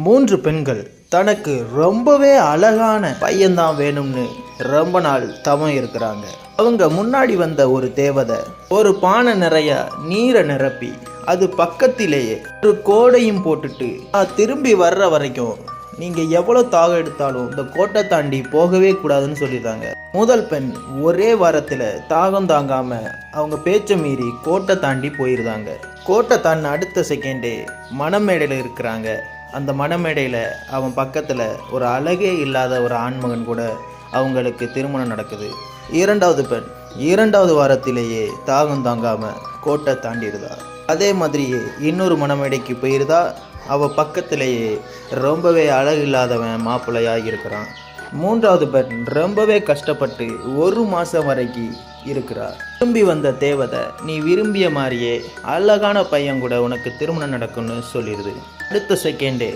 3 பெண்கள் தனக்கு ரொம்பவே அழகான பையன்தான் வேணும்னு ரொம்ப நாள் தவம் இருக்கிறாங்க. அவங்க முன்னாடி வந்த ஒரு தேவதை ஒரு பானை நிறைய நீரை நிரப்பி அது பக்கத்திலேயே ஒரு கோடையும் போட்டுட்டு திரும்பி வர்ற வரைக்கும் நீங்க எவ்வளவு தாகம் எடுத்தாலும் இந்த கோட்டை தாண்டி போகவே கூடாதுன்னு சொல்லிடுறாங்க. முதல் பெண் ஒரே வாரத்துல தாகம் தாங்காம அவங்க பேச்ச மீறி கோட்டை தாண்டி போயிருந்தாங்க. கோட்டை தாண்டின அடுத்த செகண்டே மணமேடையில் இருக்கிறாங்க. அந்த மணமேடையில் அவன் பக்கத்தில் ஒரு அழகே இல்லாத ஒரு ஆண்மகன் கூட அவங்களுக்கு திருமணம் நடக்குது. இரண்டாவது பெண் 2வது வாரத்திலேயே தாகம் தாங்காம கோட்டை தாண்டிடுதா. அதே மாதிரியே இன்னொரு மணமேடைக்கு போயிருதா. அவள் பக்கத்திலேயே ரொம்பவே அழகு இல்லாதவன் மாப்பிள்ளையாக இருக்கிறான். 3வது பெண் ரொம்பவே கஷ்டப்பட்டு 1 மாதம் வரைக்கும் இருக்கிறார். திரும்பி வந்த தேவதை நீ விரும்பிய மாதிரியே அழகான பையன் கூட உனக்கு திருமணம் நடக்கும்னு சொல்லிடுது. அடுத்த செகண்டே